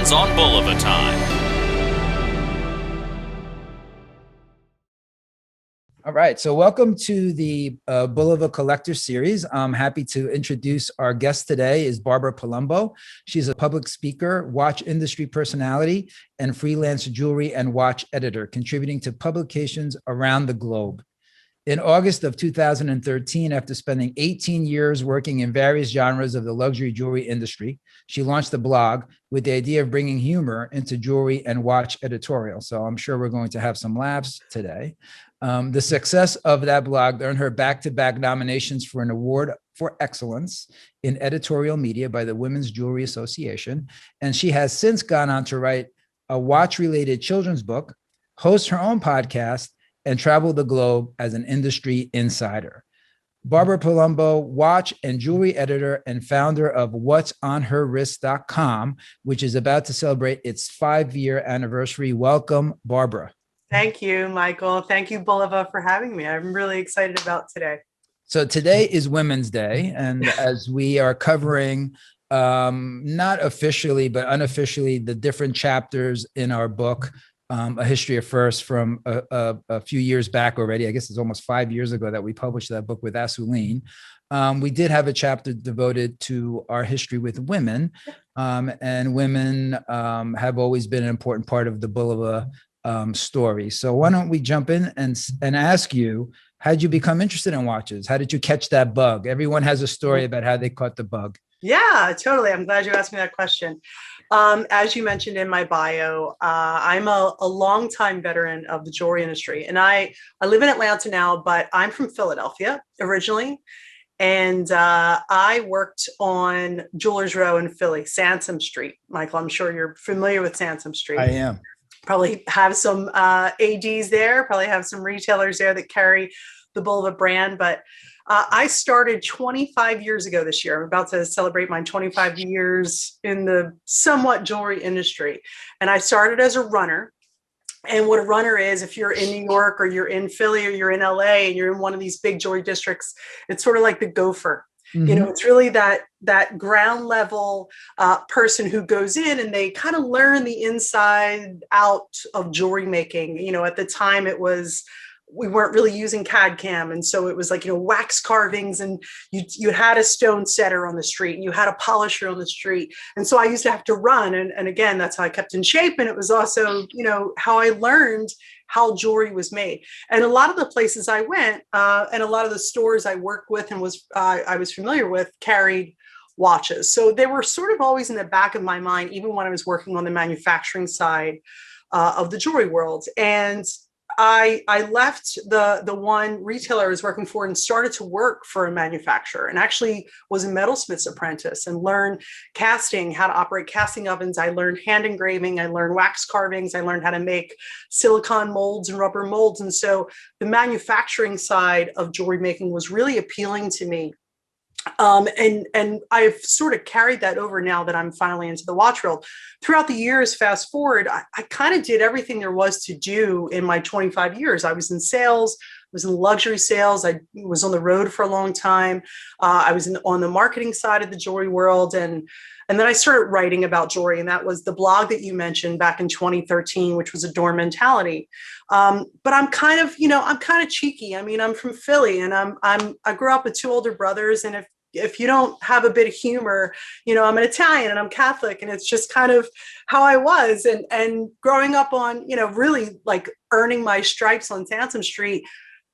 Blondes on Bulova time. All right, so welcome to the Bulova Collector Series. I'm happy to introduce our guest today is Barbara Palumbo. She's a public speaker, watch industry personality, and freelance jewelry and watch editor, contributing to publications around the globe. In August of 2013, after spending 18 years working in various genres of the luxury jewelry industry, she launched a blog with the idea of bringing humor into jewelry and watch editorial. So I'm sure we're going to have some laughs today. The success of that blog earned her back-to-back nominations for an award for excellence in editorial media by the Women's Jewelry Association. And she has since gone on to write a watch-related children's book, host her own podcast, and travel the globe as an industry insider. Barbara Palumbo, watch and jewelry editor and founder of whatsonherwrist.com, which is about to celebrate its 5-year anniversary. Welcome, Barbara. Thank you, Michael. Thank you, Bulova, for having me. I'm really excited about today. So today is Women's Day, and as we are covering not officially, but unofficially, the different chapters in our book, A History of First from a few years back already. I guess it's almost 5 years ago that we published that book with Asuline. We did have a chapter devoted to our history with women, and women have always been an important part of the Bulova story. So why don't we jump in and ask you, how did you become interested in watches? How did you catch that bug? Everyone has a story about how they caught the bug. Yeah, totally. I'm glad you asked me that question. As you mentioned in my bio, I'm a longtime veteran of the jewelry industry, and I live in Atlanta now, but I'm from Philadelphia originally. And I worked on Jewelers Row in Philly, Sansom Street. Michael, I'm sure you're familiar with Sansom Street. I am. Probably have some ADs there, probably have some retailers there that carry the Bulova brand. But I started 25 years ago this year. I'm about to celebrate my 25 years in the somewhat jewelry industry. And I started as a runner. And what a runner is, if you're in New York or you're in Philly or you're in LA and you're in one of these big jewelry districts, it's sort of like the gopher. Mm-hmm. You know, it's really that ground level person who goes in and they kind of learn the inside out of jewelry making. You know, at the time we weren't really using CAD CAM. And so it was like, you know, wax carvings, and you had a stone setter on the street and you had a polisher on the street. And so I used to have to run. And again, that's how I kept in shape. And it was also, you know, how I learned how jewelry was made. And a lot of the places I went and a lot of the stores I worked with and I was familiar with carried watches. So they were sort of always in the back of my mind, even when I was working on the manufacturing side of the jewelry world. And I left the one retailer I was working for and started to work for a manufacturer, and actually was a metalsmith's apprentice and learned casting, how to operate casting ovens. I learned hand engraving. I learned wax carvings. I learned how to make silicone molds and rubber molds. And so the manufacturing side of jewelry making was really appealing to me. And I've sort of carried that over now that I'm finally into the watch world. Throughout the years, fast forward, I kind of did everything there was to do in my 25 years. I was in sales, I was in luxury sales. I was on the road for a long time. I was on the marketing side of the jewelry world. And then I started writing about jewelry. And that was the blog that you mentioned back in 2013, which was Adore Mentality. But I'm kind of cheeky. I mean, I'm from Philly, and I grew up with 2 older brothers. And if you don't have a bit of humor, you know, I'm an Italian and I'm Catholic, and it's just kind of how I was. And growing up on, you know, really like earning my stripes on Sansom Street,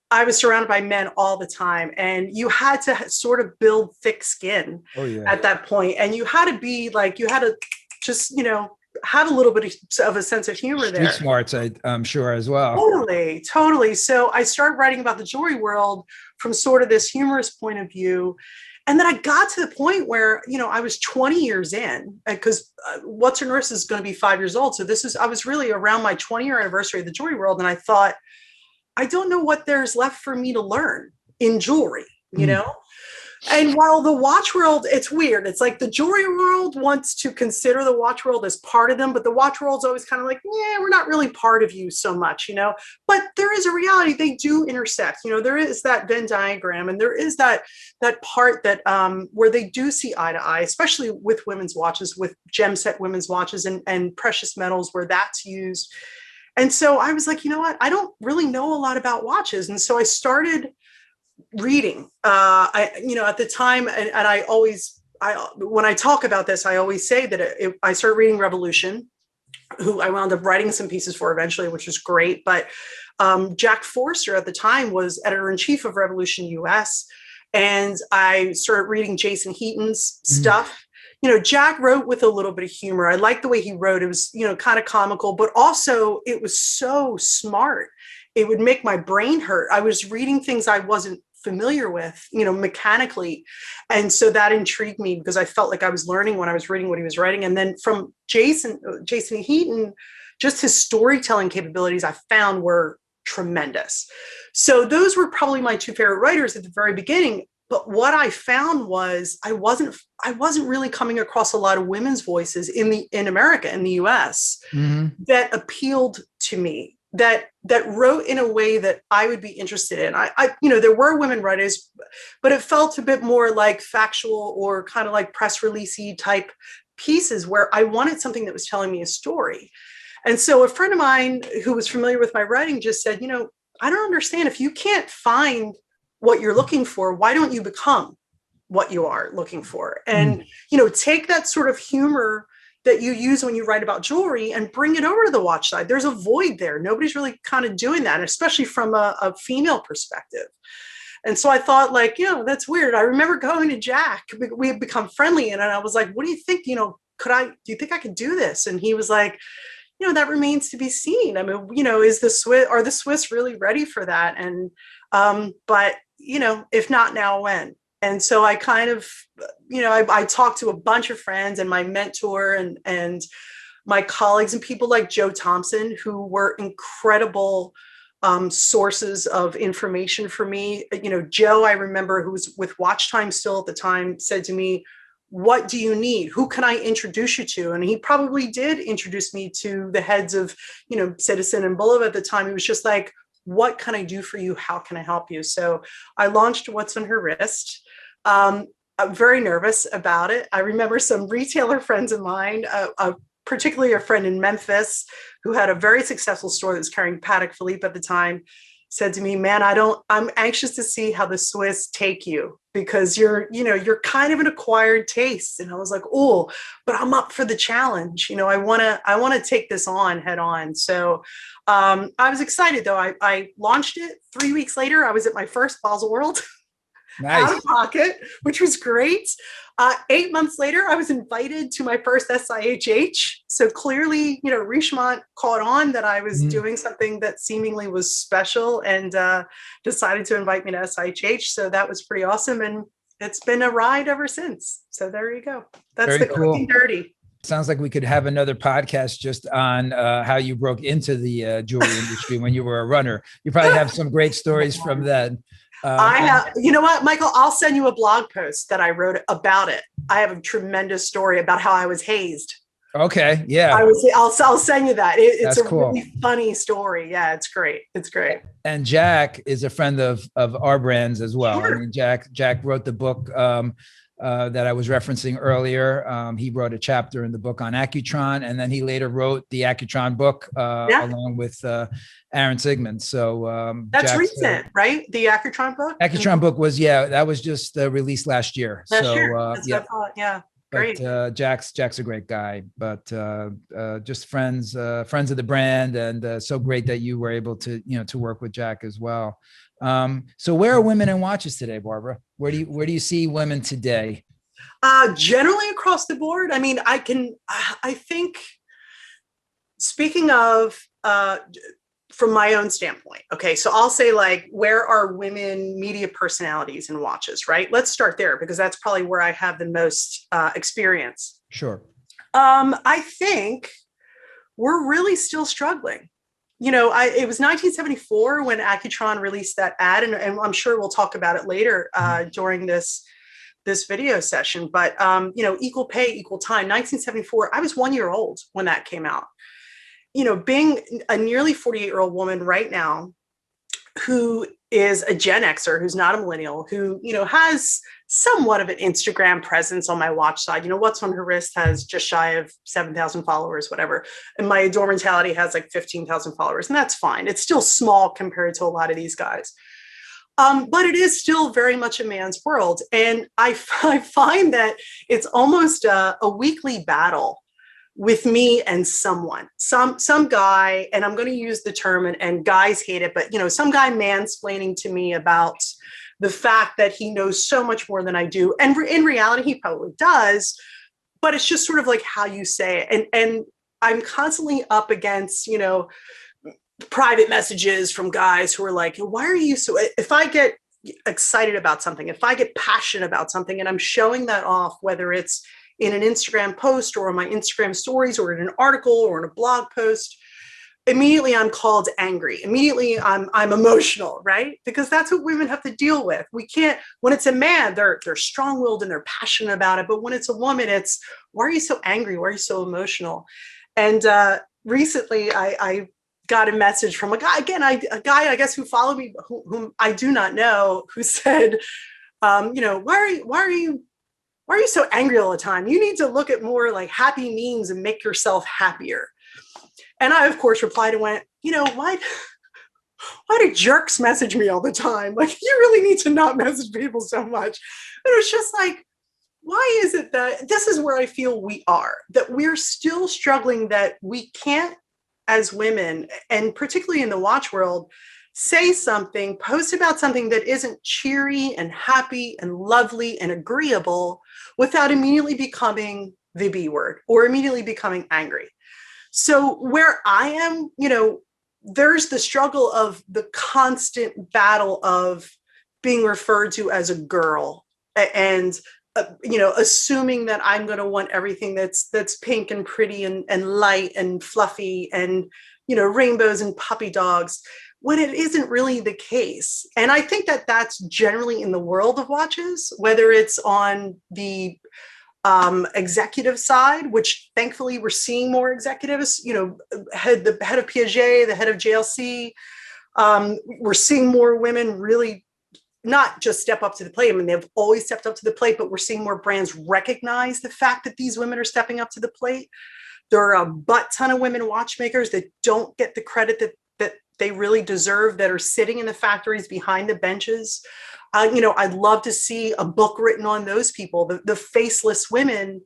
I was surrounded by men all the time, and you had to sort of build thick skin at that point. And you had to be like, you had to just, you know, have a little bit of a sense of humor there. Street smarts, I'm sure, as well. Totally. So I started writing about the jewelry world from sort of this humorous point of view. And then I got to the point where, you know, I was 20 years in, because What's Your Nurse is going to be 5 years old. So I was really around my 20-year anniversary of the jewelry world. And I thought, I don't know what there's left for me to learn in jewelry, you know? And while the watch world, it's weird. It's like the jewelry world wants to consider the watch world as part of them, but the watch world's always kind of like, yeah, we're not really part of you so much, But there is a reality; they do intersect. There is that Venn diagram, and there is that part that where they do see eye to eye, especially with women's watches, with gem set women's watches, and precious metals, where that's used. And so I was like, you know what? I don't really know a lot about watches, and so I started reading. At the time, and when I talk about this, I always say that I started reading Revolution, who I wound up writing some pieces for eventually, which was great. But Jack Forster at the time was editor-in-chief of Revolution US, and I started reading Jason Heaton's stuff. Jack wrote with a little bit of humor. I liked the way he wrote. It was, kind of comical, but also it was so smart. It would make my brain hurt. I was reading things I wasn't familiar with, mechanically. And so that intrigued me because I felt like I was learning when I was reading what he was writing. And then from Jason Heaton, just his storytelling capabilities I found were tremendous. So those were probably my two favorite writers at the very beginning. But what I found was I wasn't really coming across a lot of women's voices in America, in the US, that appealed to me, that wrote in a way that I would be interested in. There were women writers, but it felt a bit more like factual or kind of like press release-y type pieces where I wanted something that was telling me a story. And so a friend of mine who was familiar with my writing just said, I don't understand. If you can't find what you're looking for, why don't you become what you are looking for? And, take that sort of humor that you use when you write about jewelry and bring it over to the watch side. There's a void there. Nobody's really kind of doing that, especially from a female perspective. And so I thought, that's weird. I remember going to Jack. We had become friendly, and I was like, what do you think? Do you think I could do this? And he was like, that remains to be seen. I mean, are the Swiss really ready for that? And, but if not now, when? And so I kind of, I talked to a bunch of friends and my mentor and my colleagues and people like Joe Thompson, who were incredible sources of information for me. Joe, I remember, who was with Watch Time still at the time, said to me, what do you need? Who can I introduce you to? And he probably did introduce me to the heads of, Citizen and Bulova at the time. He was just like, what can I do for you? How can I help you? So I launched What's on Her Wrist. I'm very nervous about it. I remember some retailer friends of mine, particularly a friend in Memphis who had a very successful store that was carrying Patek Philippe at the time, said to me, man, I'm anxious to see how the Swiss take you, because you're kind of an acquired taste. And I was like, oh, but I'm up for the challenge. I want to take this on head on. So I was excited though. I launched it 3 weeks later. I was at my first Basel World. Nice. Out of pocket, which was great. 8 months later, I was invited to my first SIHH. So clearly, Richemont caught on that I was doing something that seemingly was special and decided to invite me to SIHH. So that was pretty awesome. And it's been a ride ever since. So there you go. That's Very the quick and dirty. Sounds like we could have another podcast just on how you broke into the jewelry industry when you were a runner. You probably have some great stories from then. I have, you know what, Michael, I'll send you a blog post that I wrote about it. I have a tremendous story about how I was hazed. Okay. Yeah. I'll send you that. It's That's a cool. really funny story. Yeah, it's great. It's great. And Jack is a friend of our brands as well. Sure. I mean, Jack wrote the book that I was referencing earlier. He wrote a chapter in the book on Accutron, and then he later wrote the Accutron book along with Aaron Sigmund. So that's Jack's, recent, right? The Accutron book? Accutron book was, that was just released last year. That's so what I thought. Yeah. Great. But Jack's a great guy, but just friends of the brand, and so great that you were able to to work with Jack as well. So where are women in watches today, Barbara? Where do you see women today? Generally across the board. I mean, I think, speaking of from my own standpoint, okay, so I'll say, where are women media personalities in watches, right? Let's start there, because that's probably where I have the most experience. Sure. I think we're really still struggling. It was 1974 when Accutron released that ad, and I'm sure we'll talk about it later during this this video session, but equal pay, equal time, 1974, I was 1 year old when that came out. Being a nearly 48-year-old woman right now who is a Gen Xer, who's not a millennial, who, has somewhat of an Instagram presence on my watch side. What's on her wrist has just shy of 7,000 followers, whatever. And my Adore Mentality has like 15,000 followers, and that's fine. It's still small compared to a lot of these guys. But it is still very much a man's world. And I find that it's almost a weekly battle with me and someone, some guy, and I'm going to use the term, and guys hate it, but some guy mansplaining to me about the fact that he knows so much more than I do. And in reality, he probably does, but it's just sort of like how you say it. And I'm constantly up against, private messages from guys who are like, why are you so, if I get excited about something, if I get passionate about something and I'm showing that off, whether it's in an Instagram post or on my Instagram stories or in an article or in a blog post, immediately I'm called angry. Immediately I'm emotional, right? Because that's what women have to deal with. We can't, when it's a man, they're strong-willed and they're passionate about it. But when it's a woman, it's, why are you so angry? Why are you so emotional? And recently I got a message from a guy, again, a guy, I guess, who followed me, whom I do not know, who said, why are you so angry all the time? You need to look at more like happy memes and make yourself happier. And I, of course, replied and went, why do jerks message me all the time? Like, you really need to not message people so much. And it was just like, why is it that this is where I feel we are, that we're still struggling, that we can't, as women, and particularly in the watch world, say something, post about something that isn't cheery and happy and lovely and agreeable without immediately becoming the B word or immediately becoming angry. So where I am, there's the struggle of the constant battle of being referred to as a girl and, assuming that I'm going to want everything that's pink and pretty and light and fluffy and, rainbows and puppy dogs, when it isn't really the case. And I think that that's generally in the world of watches, whether it's on the executive side, which thankfully we're seeing more executives, the head of Piaget, the head of JLC. We're seeing more women really not just step up to the plate. I mean, they've always stepped up to the plate, but we're seeing more brands recognize the fact that these women are stepping up to the plate. There are a butt ton of women watchmakers that don't get the credit that they really deserve, that are sitting in the factories behind the benches. I'd love to see a book written on those people, the faceless women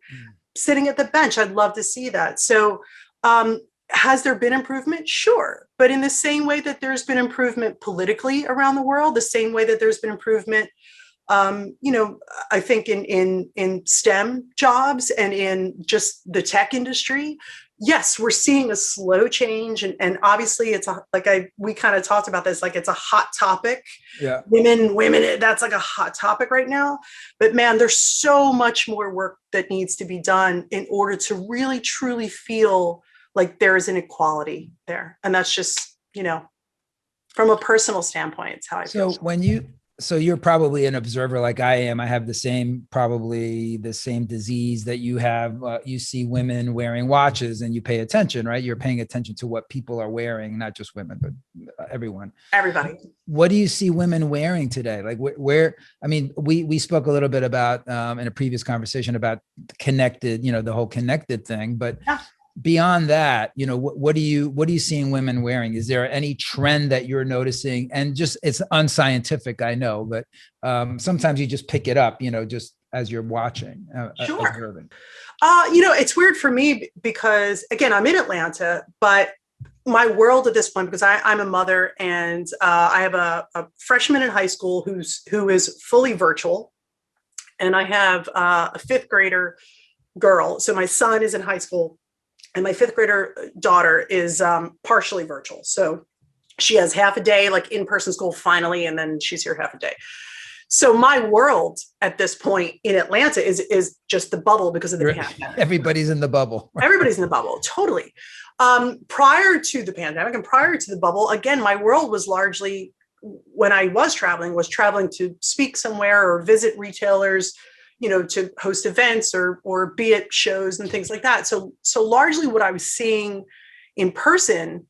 sitting at the bench. I'd love to see that. So has there been improvement? Sure. But in the same way that there's been improvement politically around the world, the same way that there's been improvement, I think in STEM jobs and in just the tech industry, yes, we're seeing a slow change. And obviously it's we kind of talked about this, like it's a hot topic. Yeah. Women, that's like a hot topic right now. But man, there's so much more work that needs to be done in order to really, truly feel like there is an equality there. And that's just, from a personal standpoint, it's how I feel. So you're probably an observer like I am. I have probably the same disease that you have. You see women wearing watches and you pay attention, right? You're paying attention to what people are wearing, not just women, but everyone. Everybody. What do you see women wearing today? Like we spoke a little bit about in a previous conversation about connected, the whole connected thing, but yeah. Beyond that, what are you seeing women wearing? Is there any trend that you're noticing? And just, it's unscientific, I know, but sometimes you just pick it up, just as you're watching. Sure. Observing. It's weird for me because, again, I'm in Atlanta, but my world at this point, because I'm a mother and I have a freshman in high school who is fully virtual, and I have a fifth grader girl. So my son is in high school. And my fifth grader daughter is partially virtual. So she has half a day, like in-person school finally, and then she's here half a day. So my world at this point in Atlanta is just the bubble because of the pandemic. Everybody's in the bubble. Everybody's in the bubble, totally. Prior to the pandemic and prior to the bubble, again, my world was largely, when I was traveling to speak somewhere or visit retailers, to host events or be at shows and things like that. So largely what I was seeing in person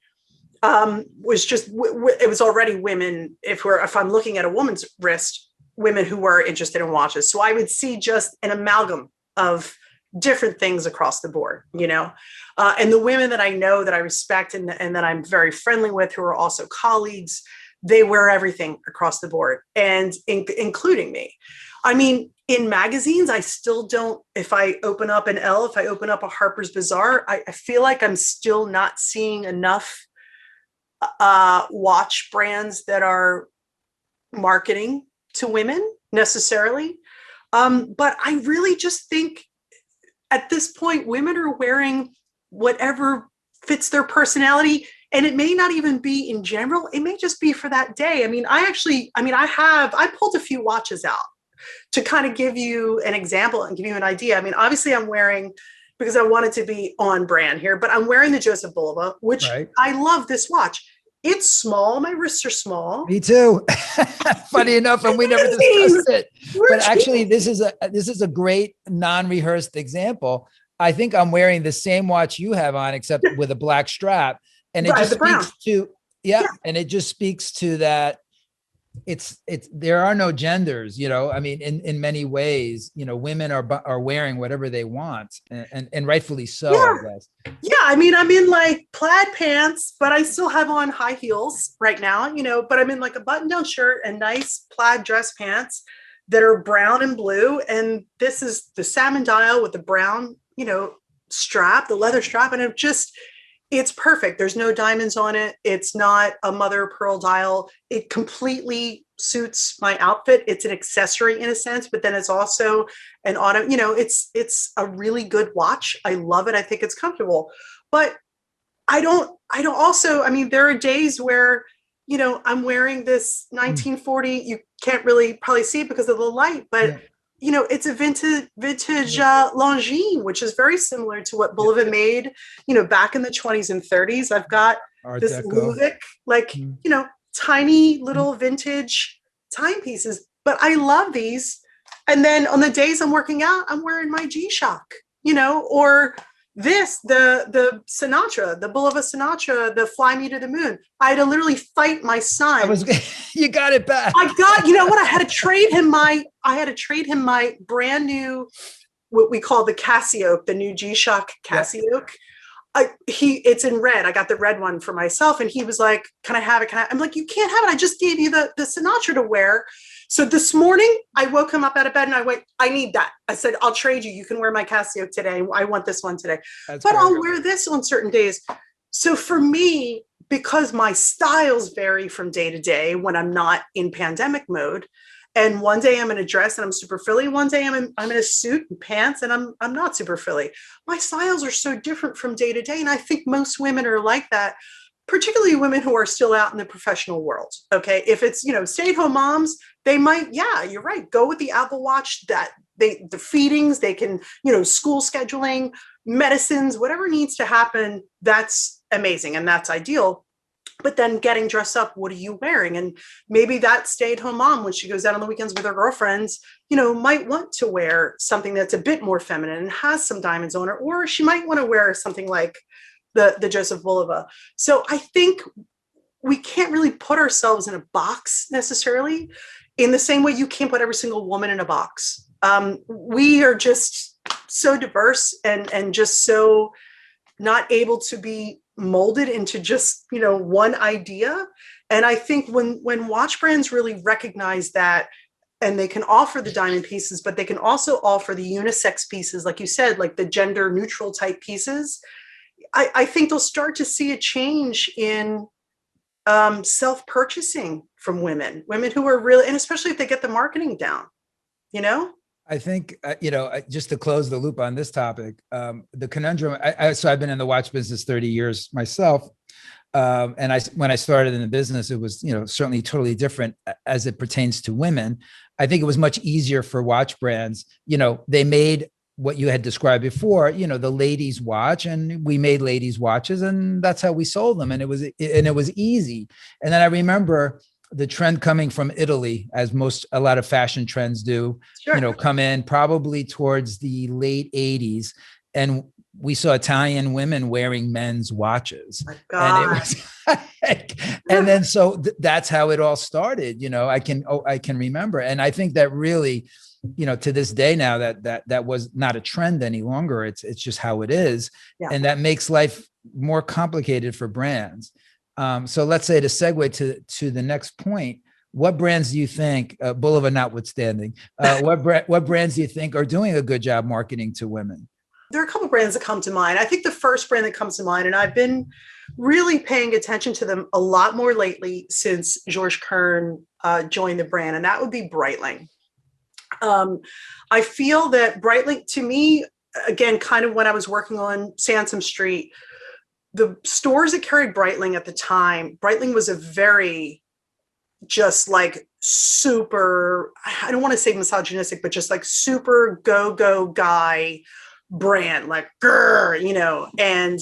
was just, it was already women. If I'm looking at a woman's wrist, women who were interested in watches. So I would see just an amalgam of different things across the board, and the women that I know, that I respect, and that I'm very friendly with, who are also colleagues, they wear everything across the board, and including me. I mean, in magazines, I still don't, if I open up an Elle, if I open up a Harper's Bazaar, I feel like I'm still not seeing enough watch brands that are marketing to women necessarily. But I really just think at this point, women are wearing whatever fits their personality. And it may not even be in general. It may just be for that day. I mean, I pulled a few watches out to kind of give you an example and give you an idea. I mean, obviously I'm wearing, because I wanted to be on brand here, but I'm wearing the Joseph Bulova, which Right. I love this watch. It's small. My wrists are small. Me too. Funny enough, and we never discussed it. But actually, this is a great non-rehearsed example. I think I'm wearing the same watch you have on, except with a black strap. And it just speaks to, and it just speaks to that it's there are no genders, I mean, in many ways, women are wearing whatever they want, and rightfully so, I guess. Yeah, I mean, I'm in like plaid pants, but I still have on high heels right now, but I'm in like a button-down shirt and nice plaid dress pants that are brown and blue. And this is the salmon dial with the brown, strap, the leather strap. And it's perfect. There's no diamonds on it. It's not a mother of pearl dial. It completely suits my outfit. It's an accessory in a sense, but then it's also an auto, it's a really good watch. I love it. I think it's comfortable, but I don't also, I mean, there are days where, I'm wearing this 1940, you can't really probably see it because of the light, but it's a vintage Longines, which is very similar to what Bulova made, back in the 20s and 30s. I've got Art this Ludovic, tiny little vintage timepieces, but I love these. And then on the days I'm working out, I'm wearing my G-Shock, or the Sinatra, the Bulova Sinatra, the Fly Me to the Moon. I had to literally fight my son. You got it back. I had to trade him my brand new, what we call the Casio, the new G-Shock Casio. It's in red. I got the red one for myself. And he was like, can I have it? I'm like, you can't have it. I just gave you the Sinatra to wear. So this morning I woke him up out of bed and I went, I need that. I said, I'll trade you. You can wear my Casio today. I want this one today, but I'll wear this on certain days. So for me, because my styles vary from day to day when I'm not in pandemic mode, and one day I'm in a dress and I'm super frilly. One day I'm in a suit and pants and I'm not super frilly. My styles are so different from day to day. And I think most women are like that, particularly women who are still out in the professional world. Okay. If it's, stay-at-home moms, they might, you're right. Go with the Apple Watch, the feedings, they can, school scheduling, medicines, whatever needs to happen. That's amazing. And that's ideal. But then getting dressed up, what are you wearing? And maybe that stay-at-home mom, when she goes out on the weekends with her girlfriends, might want to wear something that's a bit more feminine and has some diamonds on it, or she might want to wear something like the Joseph Bulova. So I think we can't really put ourselves in a box necessarily, in the same way you can't put every single woman in a box. We are just so diverse and just so not able to be molded into just, one idea. And I think when watch brands really recognize that, and they can offer the diamond pieces, but they can also offer the unisex pieces, like you said, like the gender neutral type pieces, I think they'll start to see a change in self-purchasing from women who are really, and especially if they get the marketing down, I think, just to close the loop on this topic, the conundrum, so I've been in the watch business 30 years myself. And when I started in the business, it was, certainly totally different as it pertains to women. I think it was much easier for watch brands. They made what you had described before, the ladies watch, and we made ladies watches, and that's how we sold them. And it was easy. And then I remember the trend coming from Italy, as a lot of fashion trends do, Sure. come in probably towards the late 80s. And we saw Italian women wearing men's watches. My And it God. was and then so that's how it all started. I can remember. And I think that really, to this day now, that was not a trend any longer. It's just how it is. Yeah. And that makes life more complicated for brands. So let's say, to segue to the next point, what brands do you think, Bulova notwithstanding, what brands do you think are doing a good job marketing to women? There are a couple of brands that come to mind. I think the first brand that comes to mind, and I've been really paying attention to them a lot more lately since George Kern joined the brand, and that would be Breitling. I feel that Breitling, to me, again, kind of when I was working on Sansom Street, the stores that carried Breitling at the time, Breitling was a very just like super, I don't want to say misogynistic, but just like super go guy brand, like grr, and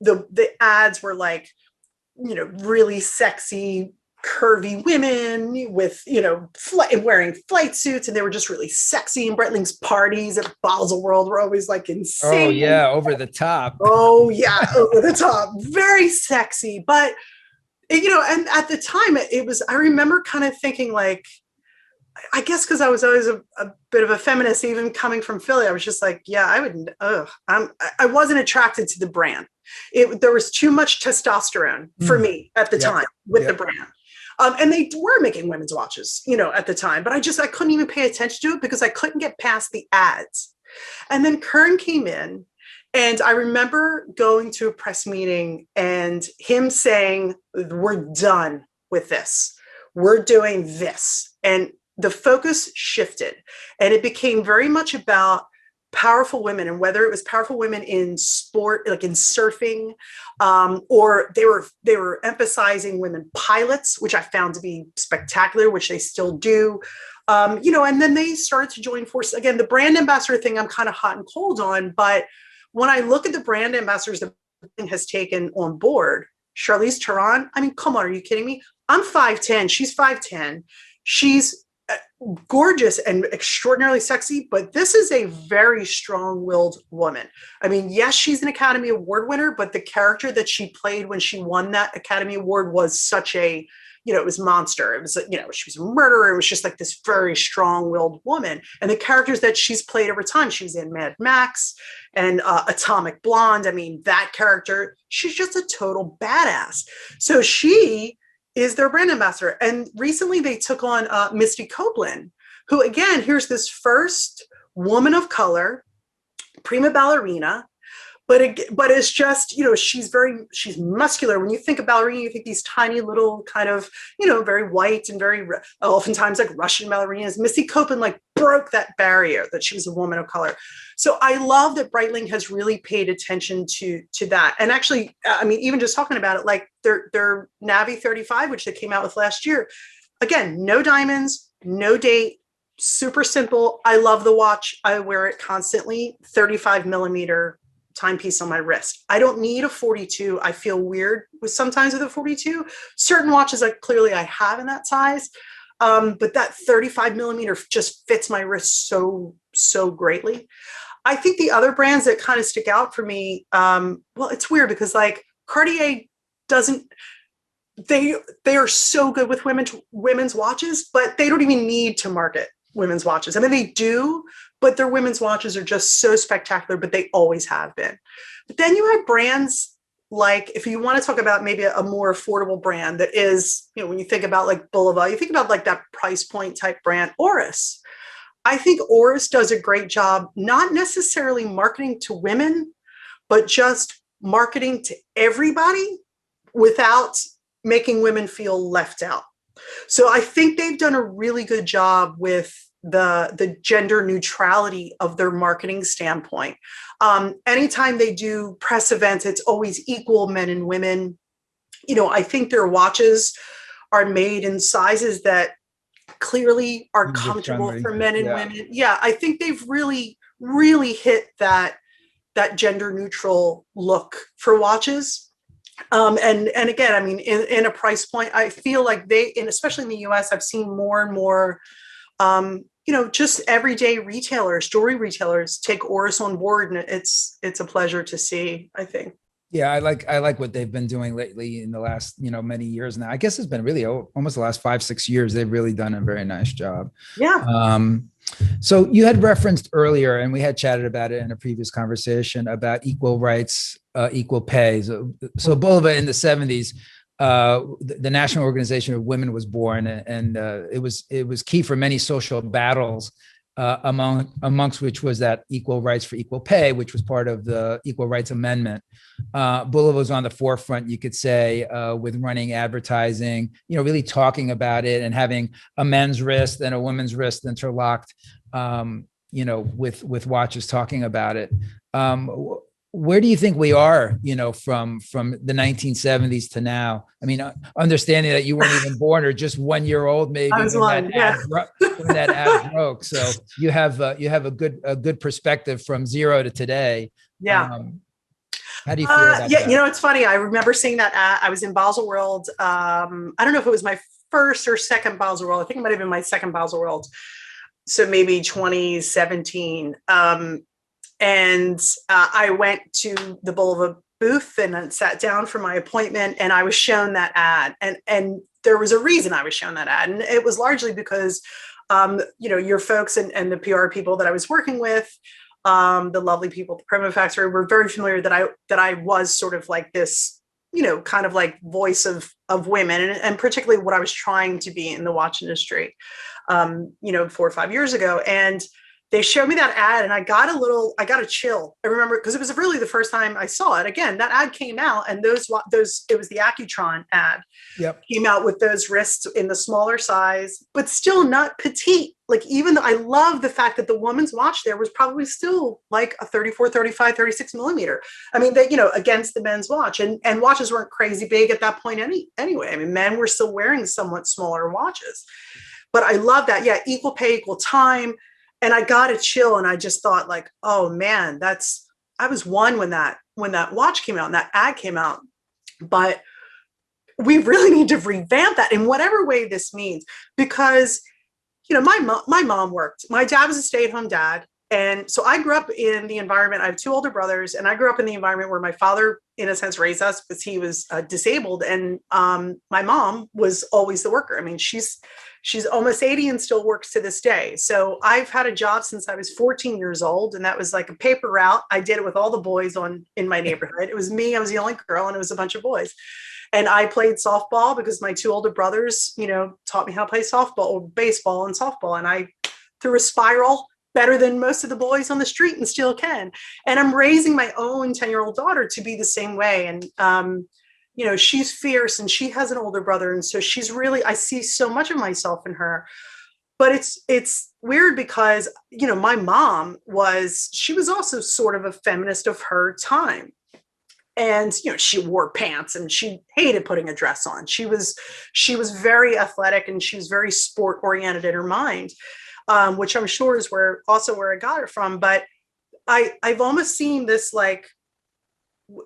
the ads were like, really sexy, curvy women with, wearing flight suits, and they were just really sexy. And Breitling's parties at Basel World were always like insane. Oh yeah, over the top. Oh yeah, over the top, very sexy. But and at the time it was, I remember kind of thinking like, I guess because I was always a bit of a feminist, even coming from Philly, I was just like, yeah, I wasn't attracted to the brand. There was too much testosterone for me at the time with the brand. And they were making women's watches, at the time, but I couldn't even pay attention to it because I couldn't get past the ads. And then Kern came in, and I remember going to a press meeting and him saying, we're done with this. We're doing this. And the focus shifted, and it became very much about powerful women, and whether it was powerful women in sport, like in surfing, or they were emphasizing women pilots, which I found to be spectacular, which they still do. And then they started to join forces. Again, the brand ambassador thing, I'm kind of hot and cold on, but when I look at the brand ambassadors that has taken on board, Charlize Theron, I mean, come on, are you kidding me? I'm 5'10", she's 5'10", she's gorgeous and extraordinarily sexy, but this is a very strong-willed woman. I mean, yes, she's an Academy Award winner, but the character that she played when she won that Academy Award was such a, it was monster. It was, she was a murderer. It was just like this very strong-willed woman. And the characters that she's played over time, she was in Mad Max and Atomic Blonde. I mean, that character, she's just a total badass. So she is their brand ambassador. And recently they took on Misty Copeland, who, again, here's this first woman of color, prima ballerina, but it's just, she's muscular. When you think of ballerina, you think these tiny little kind of, very white and very oftentimes like Russian ballerinas. Misty Copeland like broke that barrier that she was a woman of color. So I love that Breitling has really paid attention to that. And actually, I mean, even just talking about it, like their Navi 35, which they came out with last year, again, no diamonds, no date, super simple. I love the watch. I wear it constantly, 35 millimeter timepiece on my wrist. I don't need a 42. I feel weird sometimes with a 42. Certain watches I have in that size. But that 35 millimeter just fits my wrist so greatly. I think the other brands that kind of stick out for me, well, it's weird because like Cartier they are so good with women's watches, but they don't even need to market women's watches. I mean, they do, but their women's watches are just so spectacular, but they always have been. But then you have brands like, if you want to talk about maybe a more affordable brand that is, when you think about like Bulova, you think about like that price point type brand, Oris. I think Oris does a great job, not necessarily marketing to women, but just marketing to everybody without making women feel left out. So I think they've done a really good job with the gender neutrality of their marketing standpoint. Anytime they do press events, it's always equal men and women. I think their watches are made in sizes that clearly are comfortable for men and women. Yeah, I think they've really, really hit that gender neutral look for watches. And again, I mean, in a price point, I feel like and especially in the US, I've seen more and more, just everyday retailers, jewelry retailers take Oris on board, and it's a pleasure to see, I think. Yeah, I like what they've been doing lately in the last, many years now. I guess it's been really almost the last 5, 6 years. They've really done a very nice job. Yeah. So you had referenced earlier, and we had chatted about it in a previous conversation about equal rights, equal pay. So Bulova in the 70s, the National Organization of Women was born, and it was key for many social battles, amongst which was that equal rights for equal pay, which was part of the Equal Rights Amendment. Bulova was on the forefront, you could say, with running advertising, really talking about it and having a men's wrist and a woman's wrist interlocked, with watches, talking about it. Where do you think we are, from the 1970s to now? I mean, understanding that you weren't even born, or just 1 year old, maybe, I was one, yeah. when that ad broke. So you have a good perspective from zero to today. Yeah. How do you feel about that? It's funny. I remember seeing that ad. I was in Basel World. I don't know if it was my first or second Basel World. I think it might have been my second Basel World. So maybe 2017. And I went to the Bulova booth and sat down for my appointment, and I was shown that ad. And there was a reason I was shown that ad. And it was largely because, your folks and the PR people that I was working with, the lovely people at the Promo Factory, were very familiar that I was sort of like this, kind of like voice of women, and particularly what I was trying to be in the watch industry, 4 or 5 years ago. And they showed me that ad, and I got a chill. I remember, because it was really the first time I saw it. Again, that ad came out, and it was the Accutron ad. Yep. Came out with those wrists in the smaller size, but still not petite. Like, even though I love the fact that the woman's watch there was probably still like a 34, 35, 36 millimeter. I mean, against the men's watch, and watches weren't crazy big at that point anyway. I mean, men were still wearing somewhat smaller watches, but I love that. Yeah. Equal pay, equal time. And I got a chill, and I just thought, like, oh man, I was one when that watch came out and that ad came out. But we really need to revamp that in whatever way this means, because, my mom worked. My dad was a stay-at-home dad. And so I grew up in the environment. I have 2 older brothers, and I grew up in the environment where my father, in a sense, raised us because he was disabled. And my mom was always the worker. I mean, she's almost 80 and still works to this day. So I've had a job since I was 14 years old, and that was like a paper route. I did it with all the boys in my neighborhood. It was me. I was the only girl, and it was a bunch of boys. And I played softball because my 2 older brothers, taught me how to play softball, or baseball and softball. And I threw a spiral better than most of the boys on the street, and still can. And I'm raising my own 10-year-old daughter to be the same way. And, she's fierce, and she has an older brother. And so I see so much of myself in her. But it's weird because, my mom she was also sort of a feminist of her time. And, she wore pants, and she hated putting a dress on. She was very athletic, and she was very sport oriented in her mind. Which I'm sure is where I got it from. But I've almost seen this, like,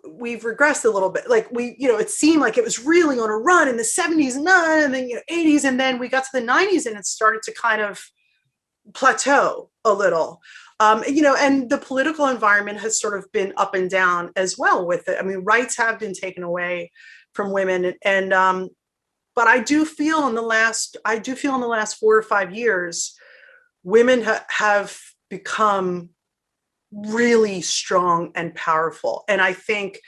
we've regressed a little bit. Like, it seemed like it was really on a run in the 70s and then 80s, and then we got to the 90s, and it started to kind of plateau a little. And the political environment has sort of been up and down as well with it. I mean, rights have been taken away from women, and but I do feel in the last 4 or 5 years, women have become really strong and powerful. And I think,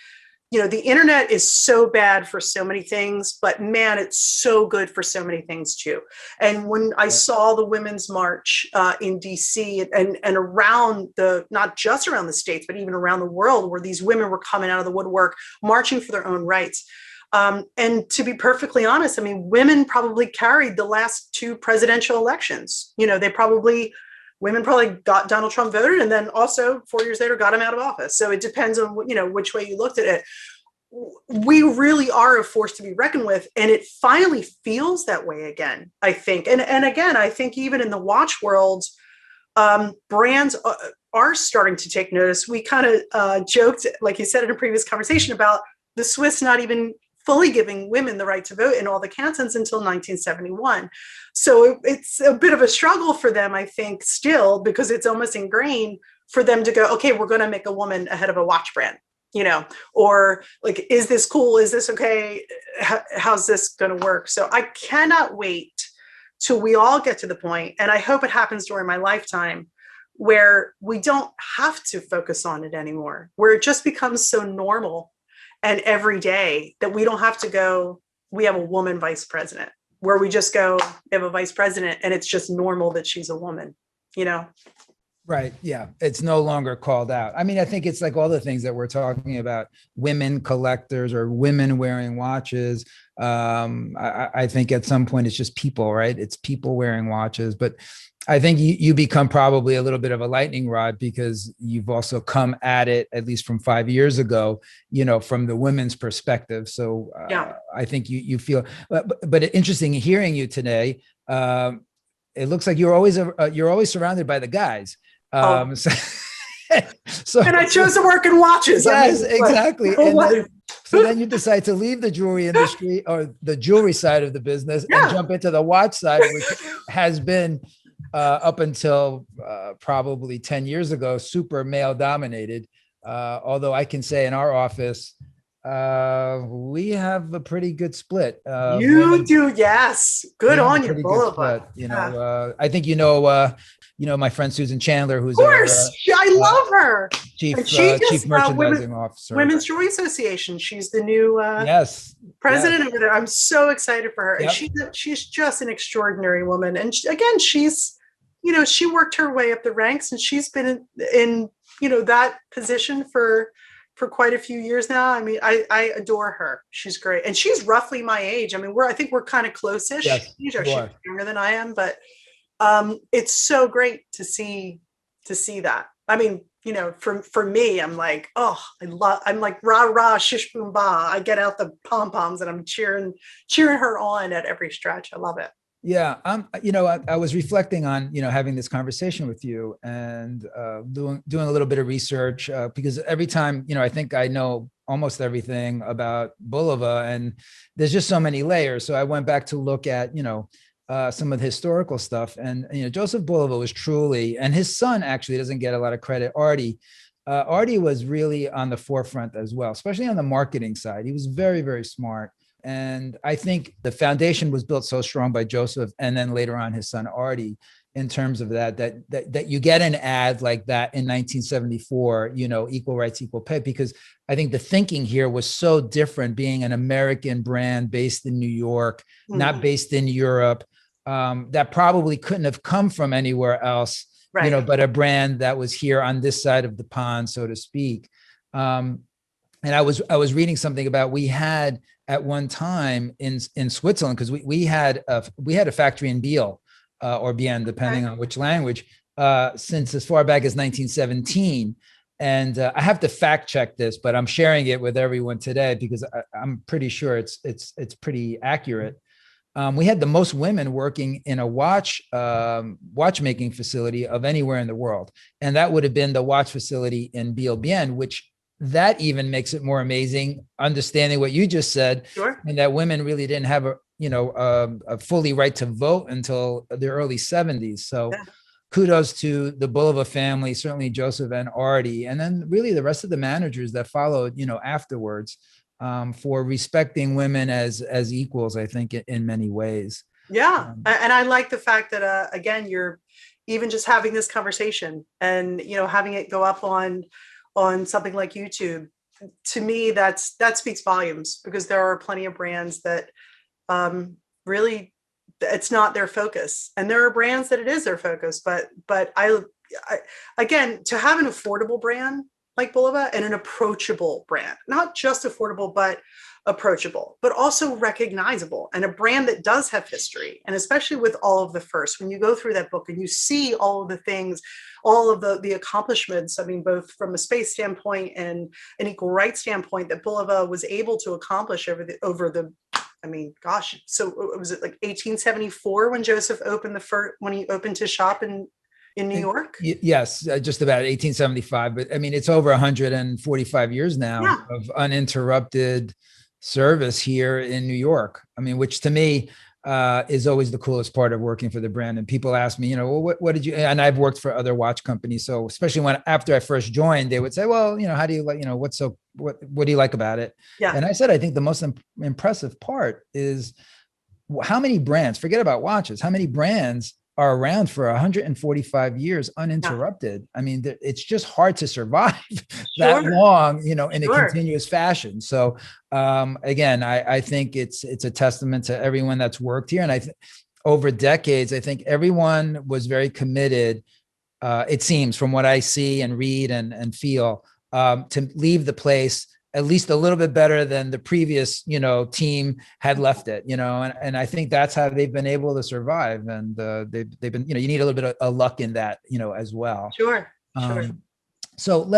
the internet is so bad for so many things, but man, it's so good for so many things too. And when I saw the Women's March in DC and around not just around the States, but even around the world, where these women were coming out of the woodwork, marching for their own rights. And to be perfectly honest, I mean, women probably carried the last 2 presidential elections. Women probably got Donald Trump voted, and then also 4 years later got him out of office. So it depends on, which way you looked at it. We really are a force to be reckoned with. And it finally feels that way again, I think. And again, I think even in the watch world, brands are starting to take notice. We kind of joked, like you said in a previous conversation, about the Swiss not even fully giving women the right to vote in all the cantons until 1971. So it's a bit of a struggle for them, I think, still, because it's almost ingrained for them to go, okay, we're going to make a woman ahead of a watch brand, or like, is this cool? Is this okay? How's this going to work? So I cannot wait till we all get to the point, and I hope it happens during my lifetime, where we don't have to focus on it anymore, where it just becomes so normal and every day that we don't have to go, we have a woman vice president, where we just go, we have a vice president, and it's just normal that she's a woman, Right. Yeah. It's no longer called out. I mean, I think it's like all the things that we're talking about, women collectors or women wearing watches. I think at some point it's just people, right? It's people wearing watches. But I think you become probably a little bit of a lightning rod, because you've also come at it, at least from 5 years ago, from the women's perspective. So I think you feel, but interesting hearing you today. It looks like you're always surrounded by the guys. So and I chose to work in watches. Yes, exactly. So then you decide to leave the jewelry industry, or the jewelry side of the business, and jump into the watch side, which has been up until probably 10 years ago, super male dominated. Although I can say in our office, we have a pretty good split. You do, yes. Good on you, Bulova. I think my friend Susan Chandler, who's of course, I love her. Chief merchandising officer, Women's Jewelry Association. She's the new president over there. I'm so excited for her, and she's just an extraordinary woman. And again, she's she worked her way up the ranks, and she's been in that position for quite a few years now. I mean, I adore her. She's great. And she's roughly my age. I mean, I think we're kind of close-ish. Yes, she's younger than I am, but it's so great to see that. I mean, for me, I'm like, I'm like, rah, rah, shish, boom, bah. I get out the pom-poms and I'm cheering her on at every stretch. I love it. Yeah, I was reflecting on, having this conversation with you, and doing a little bit of research, because every time, I think I know almost everything about Bulova, and there's just so many layers. So I went back to look at, some of the historical stuff, and, Joseph Bulova was truly, and his son actually doesn't get a lot of credit, Artie. Artie was really on the forefront as well, especially on the marketing side. He was very, very smart. And I think the foundation was built so strong by Joseph, and then later on his son Artie, in terms of that you get an ad like that in 1974, equal rights, equal pay, because I think the thinking here was so different, being an American brand based in New York, not based in Europe, that probably couldn't have come from anywhere else, but a brand that was here on this side of the pond, so to speak. And I was reading something about, we had at one time in Switzerland, because we had a factory in Biel, or Bien, depending on which language, since as far back as 1917. And I have to fact check this, but I'm sharing it with everyone today because I'm pretty sure it's pretty accurate. We had the most women working in a watchmaking facility of anywhere in the world, and that would have been the watch facility in Biel Bien, which that even makes it more amazing, understanding what you just said, and that women really didn't have a fully right to vote until the early 70s. So kudos to the Bulova family, certainly Joseph and Artie, and then really the rest of the managers that followed, afterwards, for respecting women as equals, I think, in many ways. Yeah. And I like the fact that, again, you're even just having this conversation and, having it go up on something like YouTube. To me, that speaks volumes, because there are plenty of brands that really, it's not their focus, and there are brands that it is their focus. But I again, to have an affordable brand like Bulova, and an approachable brand, not just affordable, but approachable, but also recognizable, and a brand that does have history. And especially with all of the firsts, when you go through that book and you see all of the things, all of the accomplishments, I mean, both from a space standpoint and an equal rights standpoint, that Bulova was able to accomplish over the I mean, gosh, so was it like 1874 when Joseph opened when he opened his shop in in New York? Yes, just about 1875. But I mean, it's over 145 years now Yeah. of uninterrupted service here in New York. I mean, which to me is always the coolest part of working for the brand. And people ask me, well, what did you? And I've worked for other watch companies, so especially when after I first joined, they would say, well, how do you like, what do you like about it? Yeah. And I said, I think the most impressive part is how many brands, forget about watches, how many brands are around for 145 years uninterrupted. I mean, it's just hard to survive that long, in a continuous fashion. So again, I think it's a testament to everyone that's worked here. And over decades, I think everyone was very committed, it seems from what I see and read and feel, to leave the place at least a little bit better than the previous, team had left it, and I think that's how they've been able to survive. And they've been, you need a little bit of luck in that, as well. Sure. So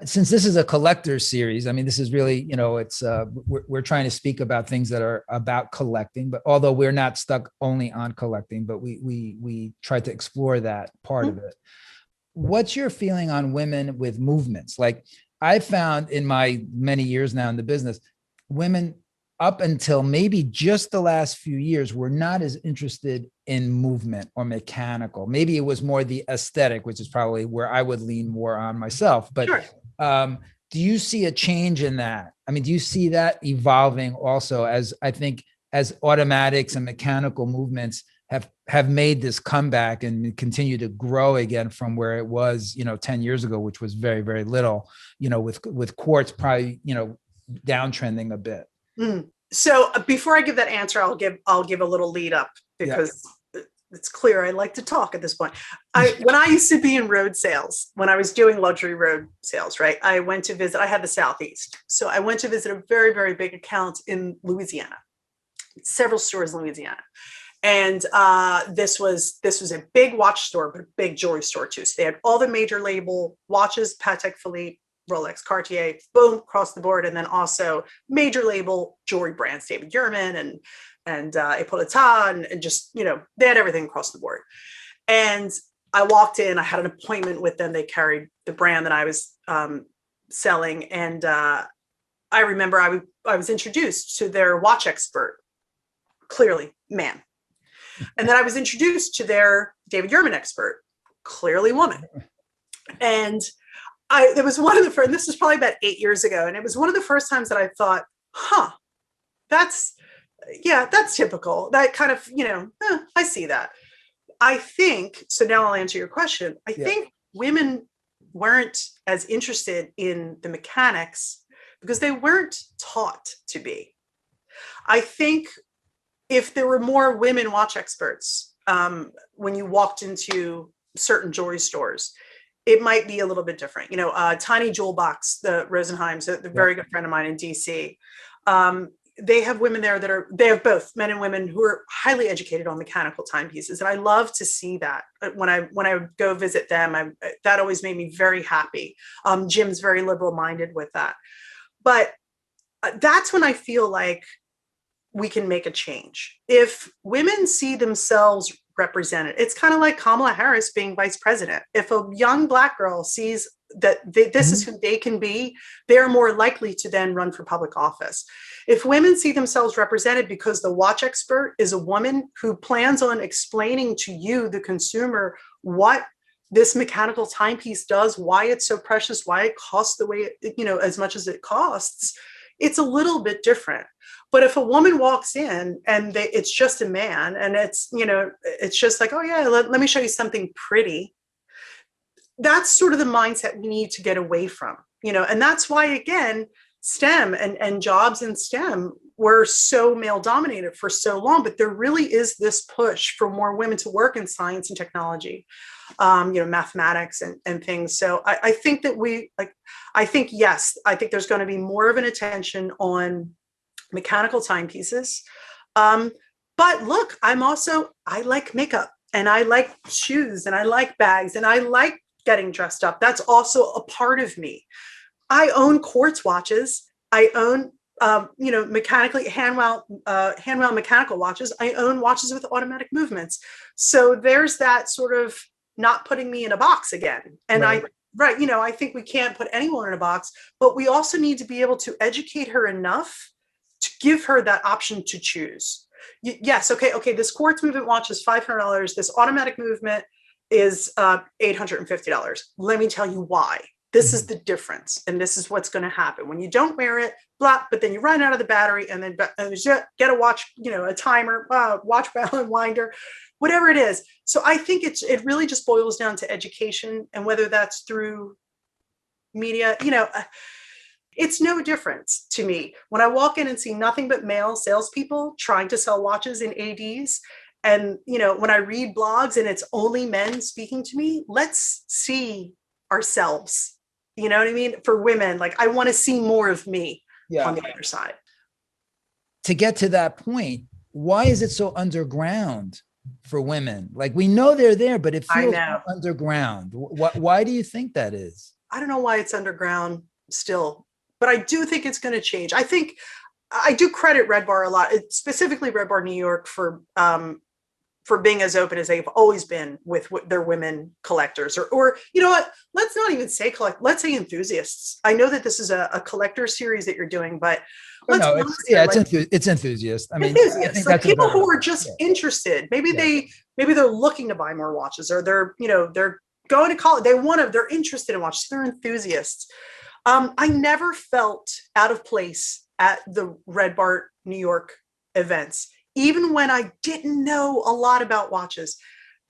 since this is a collector's series, I mean, this is really, it's we're trying to speak about things that are about collecting, but although we're not stuck only on collecting, but we try to explore that part of it. What's your feeling on women with movements? Like, I found in my many years now in the business, women up until maybe just the last few years were not as interested in movement or mechanical. Maybe it was more the aesthetic, which is probably where I would lean more on myself. But do you see a change in that? I mean, do you see that evolving also as automatics and mechanical movements have made this comeback and continue to grow again from where it was, 10 years ago, which was very, very little, with quartz probably, downtrending a bit. So before I give that answer, I'll give a little lead up because it's clear I like to talk at this point. When I used to be in road sales, when I was doing luxury road sales, right, I went to visit, I had the Southeast. So I went to visit a very, very big account in Louisiana, several stores in Louisiana. And this was a big watch store, but a big jewelry store too. So they had all the major label watches, Patek Philippe, Rolex, Cartier, boom, across the board. And then also major label jewelry brands, David Yurman and Hippolyta, and just, they had everything across the board. And I walked in, I had an appointment with them. They carried the brand that I was selling. And I remember I was introduced to their watch expert, clearly man. And then I was introduced to their David Yurman expert, clearly woman. And it was one of the first, this was probably about 8 years ago. And it was one of the first times that I thought, that's typical. That kind of, I see that. I think, so now I'll answer your question. I think women weren't as interested in the mechanics because they weren't taught to be. I think if there were more women watch experts, when you walked into certain jewelry stores, it might be a little bit different. Tiny Jewel Box, the Rosenheims, a very good friend of mine in DC. They have women there they have both men and women who are highly educated on mechanical timepieces. And I love to see that when I would go visit them, that always made me very happy. Jim's very liberal minded with that. But that's when I feel like we can make a change. If women see themselves represented, it's kind of like Kamala Harris being vice president. If a young Black girl sees that this is who they can be, they're more likely to then run for public office. If women see themselves represented because the watch expert is a woman who plans on explaining to you, the consumer, what this mechanical timepiece does, why it's so precious, why it costs the way as much as it costs, it's a little bit different. But if a woman walks in and it's just a man and it's just like, oh yeah, let me show you something pretty. That's sort of the mindset we need to get away from, and that's why, again, STEM and jobs in STEM were so male dominated for so long, but there really is this push for more women to work in science and technology, mathematics and things. So I think that I think there's going to be more of an attention on mechanical timepieces. But look, I like makeup and I like shoes and I like bags and I like getting dressed up. That's also a part of me. I own quartz watches. I own, mechanically hand-wound mechanical watches. I own watches with automatic movements. So there's that sort of, not putting me in a box again. And Right. I think we can't put anyone in a box, but we also need to be able to educate her enough to give her that option to choose. Yes, okay, this quartz movement watch is $500. This automatic movement is $850. Let me tell you why. This is the difference, and this is what's going to happen when you don't wear it. Blah, but then you run out of the battery, and then get a watch, a timer, watch balance winder, whatever it is. So I think it really just boils down to education, and whether that's through media, it's no difference to me when I walk in and see nothing but male salespeople trying to sell watches in ADs. And, when I read blogs and it's only men speaking to me, let's see ourselves. You know what I mean? For women, like, I want to see more of me on the other side. To get to that point, why is it so underground for women? Like, we know they're there, but it feels underground. Why do you think that is? I don't know why it's underground still, but I do think it's going to change. I think I do credit Red Bar a lot, specifically Red Bar New York, for being as open as they've always been with their women collectors, or you know what, let's not even say let's say enthusiasts. I know that this is a collector series that you're doing, but it's enthusiasts. I mean, enthusiasts, like people who are just interested. Maybe they're looking to buy more watches, or they're going to college. They're interested in watches. They're enthusiasts. I never felt out of place at the Red Bar New York events. Even when I didn't know a lot about watches,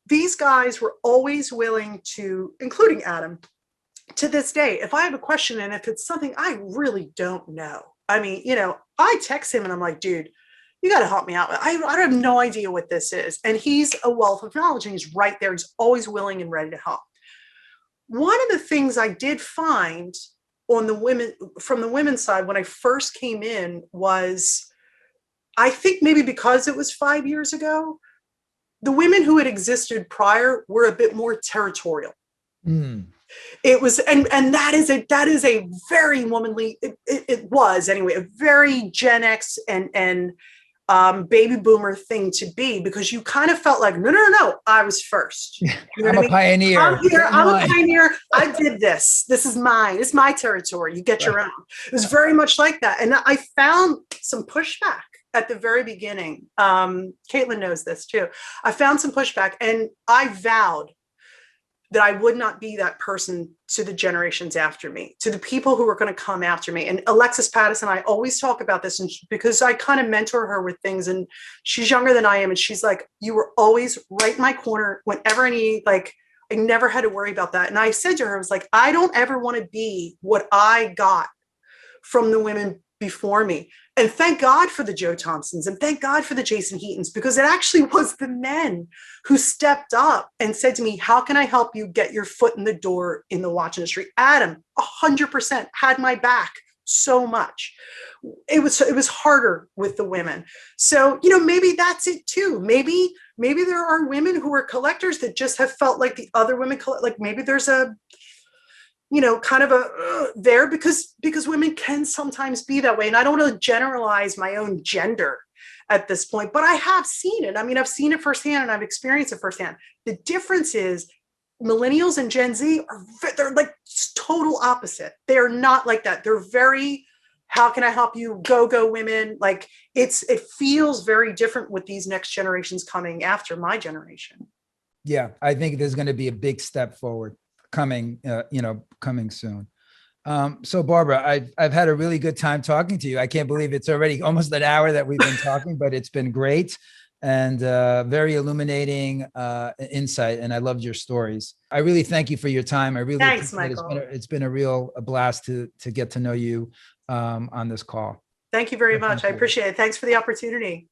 these guys were always willing to, including Adam, to this day, if I have a question and if it's something I really don't know, I mean, I text him and I'm like, dude, you got to help me out. I have no idea what this is. And he's a wealth of knowledge, and he's right there. He's always willing and ready to help. One of the things I did find from the women's side when I first came in was, I think maybe because it was 5 years ago, the women who had existed prior were a bit more territorial. It was, and that is a very womanly, it was anyway, a very Gen X and baby boomer thing to be, because you kind of felt like, no, I was first. I'm a pioneer. I'm a pioneer. I did this. This is mine. It's my territory. You get your own. It was very much like that. And I found some pushback at the very beginning. Caitlin knows this too. I found some pushback, and I vowed that I would not be that person to the generations after me, to the people who were going to come after me. And Alexis Pattison, I always talk about this, and because I kind of mentor her with things, and she's younger than I am. And she's like, you were always right in my corner whenever I need, like, I never had to worry about that. And I said to her, I was like, I don't ever want to be what I got from the women before me. And thank God for the Joe Thompsons, and thank God for the Jason Heatons, because it actually was the men who stepped up and said to me, how can I help you get your foot in the door in the watch industry? Adam, 100% had my back so much. It was harder with the women. So, maybe that's it too. Maybe there are women who are collectors that just have felt like the other women, like maybe there's a, kind of there, because women can sometimes be that way. And I don't want to generalize my own gender at this point, but I have seen it. I mean, I've seen it firsthand, and I've experienced it firsthand. The difference is millennials and Gen Z they're like total opposite. They're not like that. They're very, how can I help you? Go women. Like it feels very different with these next generations coming after my generation. Yeah. I think there's going to be a big step forward coming soon. So Barbara, I've had a really good time talking to you. I can't believe it's already almost an hour that we've been talking, but it's been great and very illuminating insight. And I loved your stories. I really thank you for your time. I really Thanks, Michael. It's been a blast to get to know you on this call. Thank you very much. I appreciate it. Thanks for the opportunity.